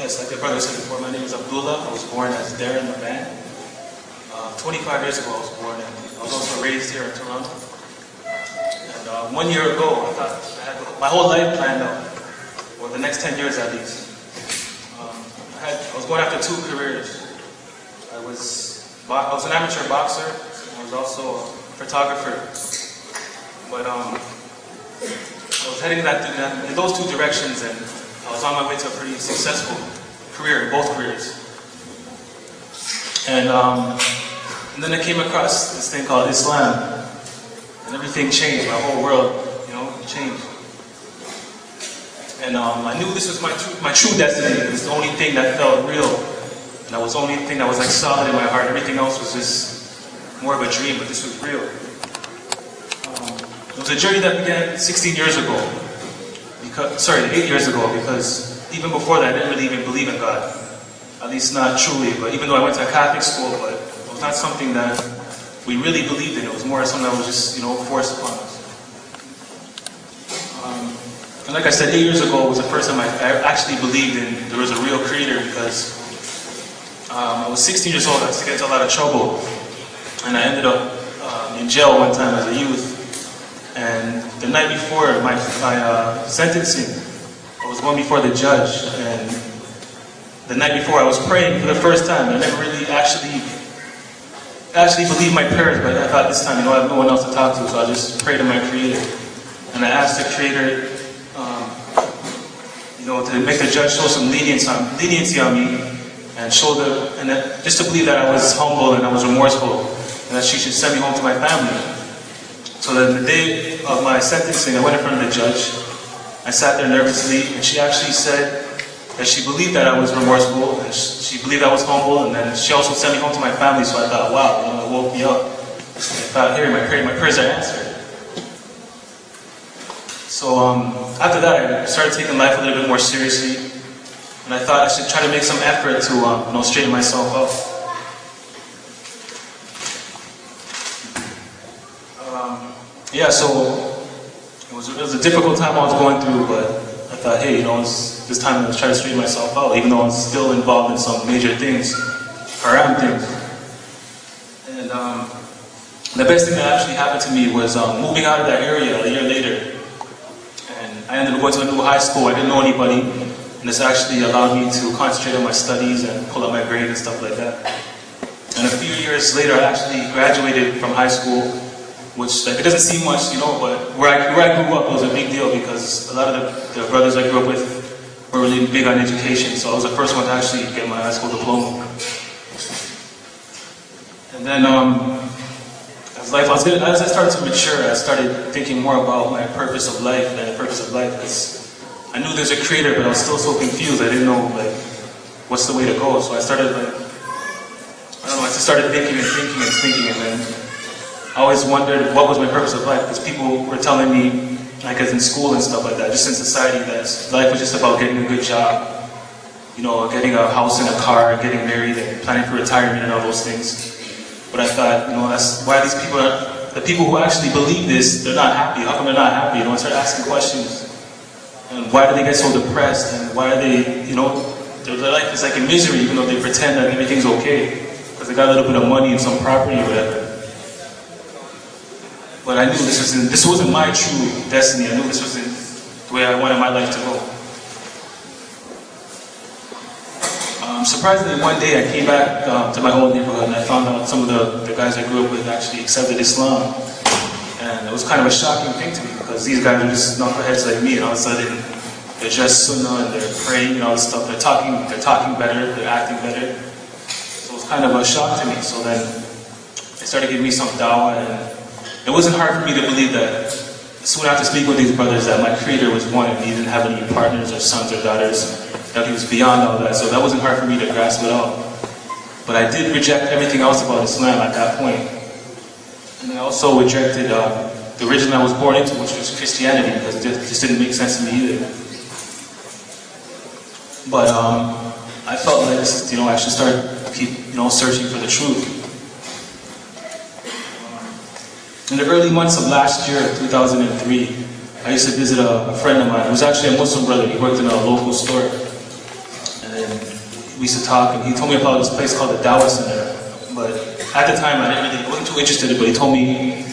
Yes, like the brother said before, my name is Abdullah. I was born as Darren Laban. 25 years ago I was born, and I was also raised here in Toronto. And 1 year ago, I thought I had my whole life planned out, or the next 10 years at least. I was going after two careers. I was an amateur boxer. I was also a photographer. But I was heading in those two directions, and I was on my way to a pretty successful career in both careers. And then I came across this thing called Islam, and everything changed. My whole world, changed. And I knew this was my true destiny. It was the only thing that felt real, and that was the only thing that was like solid in my heart. Everything else was just more of a dream, but this was real. It was a journey that began 16 years ago. 8 years ago, because even before that, I didn't really even believe in God. At least not truly, but even though I went to a Catholic school, but it was not something that we really believed in. It was more something that was just, forced upon us. And like I said, 8 years ago was the first time I actually believed in there was a real creator, because I was 16 years old. I used to get into a lot of trouble, and I ended up in jail one time as a youth. And the night before my sentencing, I was going before the judge, and the night before I was praying for the first time. I never really actually believed my prayers, but I thought this time, I have no one else to talk to, so I just prayed to my Creator. And I asked the Creator, to make the judge show some leniency on me, and just to believe that I was humble and I was remorseful, and that she should send me home to my family. So then the day of my sentencing, I went in front of the judge. I sat there nervously, and she actually said that she believed that I was remorseful, and she believed I was humble, and then she also sent me home to my family. So I thought, wow, it woke me up. I thought, here, my prayers are answered. So after that, I started taking life a little bit more seriously, and I thought I should try to make some effort to straighten myself up. So it was a difficult time I was going through, but I thought, hey, it's this time to try to straighten myself out, even though I'm still involved in some major things, haram things. And the best thing that actually happened to me was moving out of that area a year later. And I ended up going to a new high school. I didn't know anybody, and this actually allowed me to concentrate on my studies and pull up my grades and stuff like that. And a few years later, I actually graduated from high school, which it doesn't seem much, but where I grew up, it was a big deal, because a lot of the brothers I grew up with were really big on education. So I was the first one to actually get my high school diploma. And then as I started to mature, I started thinking more about my purpose of life and the purpose of life. I knew there's a creator, but I was still so confused. I didn't know what's the way to go. So I started I just started thinking, and then I always wondered what was my purpose of life, because people were telling me, as in school and stuff like that, just in society, that life was just about getting a good job, getting a house and a car, getting married, and planning for retirement and all those things. But I thought, that's why these people the people who actually believe this, they're not happy. How come they're not happy? I started asking questions. And why do they get so depressed? And why are they, their life is like in misery, even though they pretend that everything's okay, because they got a little bit of money and some property or whatever. But I knew this wasn't my true destiny. I knew this wasn't the way I wanted my life to go. Surprisingly, one day I came back to my old neighborhood, and I found out some of the guys I grew up with actually accepted Islam. And it was kind of a shocking thing to me, because these guys are just knuckleheads like me, and all of a sudden they're just sunnah and they're praying and all this stuff. They're talking better, they're acting better. So it was kind of a shock to me. So then they started giving me some dawah, and it wasn't hard for me to believe that soon after speaking with these brothers that my Creator was one, and He didn't have any partners or sons or daughters, that He was beyond all that. So that wasn't hard for me to grasp at all. But I did reject everything else about Islam at that point. And I also rejected the religion I was born into, which was Christianity, because it just didn't make sense to me either. But I felt like I should keep searching for the truth. In the early months of last year, 2003, I used to visit a friend of mine who was actually a Muslim brother. He worked in a local store. and we used to talk, and he told me about this place called the Dawah Center. But at the time, I wasn't too interested in it, but he told me,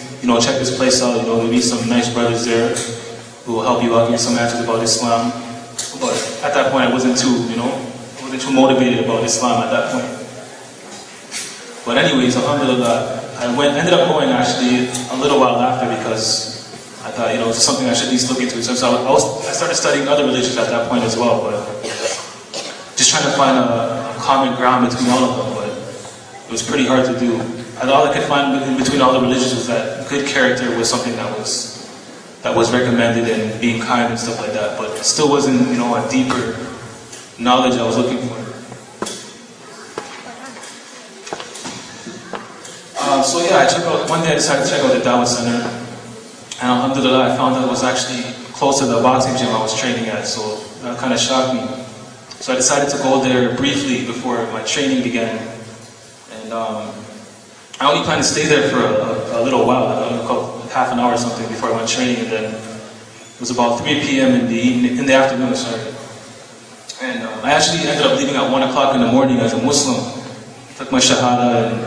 check this place out, there'll be some nice brothers there who will help you out, give you some answers about Islam. But at that point, I wasn't too motivated about Islam at that point. But anyways, alhamdulillah, I ended up going actually a little while after because I thought, it's something I should at least look into. So I started studying other religions at that point as well, but just trying to find a common ground between all of them, but it was pretty hard to do. And all I could find in between all the religions was that good character was something that was recommended, and being kind and stuff like that, but it still wasn't, a deeper knowledge I was looking for. So yeah, one day I decided to check out the Dawah Center, and alhamdulillah, I found that it was actually close to the boxing gym I was training at, so that kind of shocked me. So I decided to go there briefly before my training began, and I only planned to stay there for a little while, like half an hour or something before I went training, and then it was about 3 p.m. in the afternoon, and I actually ended up leaving at 1 o'clock in the morning as a Muslim. Took my shahada, and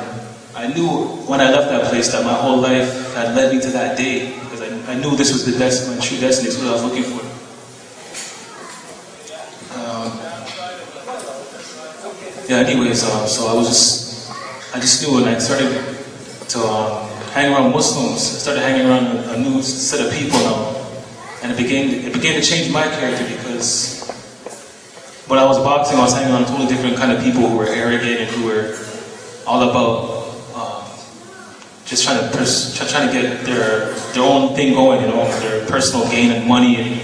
I knew when I left that place that my whole life had led me to that day, because I knew this was my true destiny, this was what I was looking for. So I just knew, and I started to hang around Muslims. I started hanging around a new set of people now, and it began to change my character, because when I was boxing, I was hanging around totally different kind of people who were arrogant and who were all about just trying to get their own thing going, their personal gain and money, and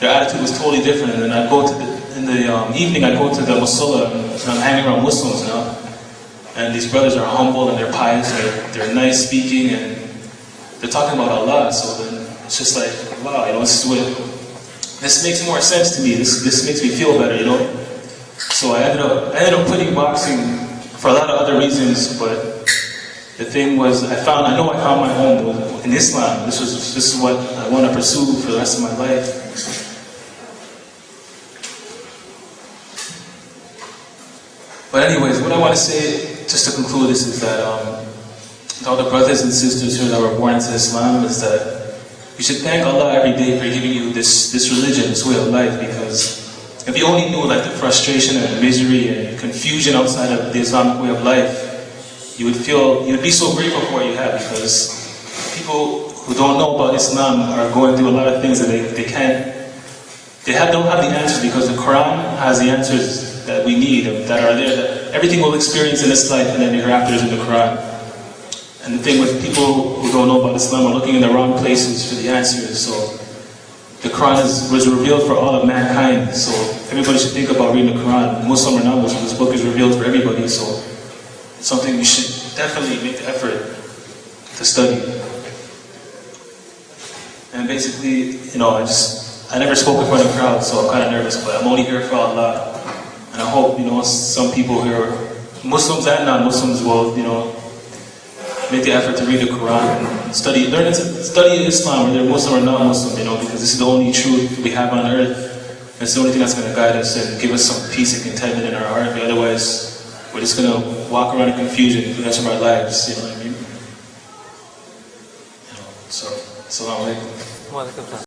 their attitude was totally different. And then in the evening, I'd go to the Musalla, and I'm hanging around Muslims now, and these brothers are humble and they're pious, they're nice speaking, and they're talking about Allah. So then it's just like, wow, this makes more sense to me. This makes me feel better, So I ended up quitting boxing for a lot of other reasons, but the thing was, I found my home in Islam. This is what I want to pursue for the rest of my life. But anyways, what I want to say, just to conclude this, is that to all the brothers and sisters here that were born into Islam, is that you should thank Allah every day for giving you this religion, this way of life, because if you only knew the frustration and misery and confusion outside of the Islamic way of life, you'd be so grateful for what you have, because people who don't know about Islam are going through a lot of things that don't have the answers, because the Quran has the answers that we need, that are there, that everything we'll experience in this life and then hereafter is in the Quran. And the thing with people who don't know about Islam are looking in the wrong places for the answers. So the Quran was revealed for all of mankind, so everybody should think about reading the Quran. Muslim or non-Muslim, this book is revealed for everybody, so it's something you should definitely make the effort to study. And basically, I never spoke in front of a crowd, so I'm kind of nervous, but I'm only here for Allah. And I hope, some people here, Muslims and non-Muslims, will, make the effort to read the Quran and study Islam, whether Muslim or non-Muslim, because this is the only truth we have on earth. It's the only thing that's going to guide us and give us some peace and contentment in our heart. Otherwise, we're just going to walk around in confusion for the rest of our lives, you know what I mean? So, Assalamu alaikum.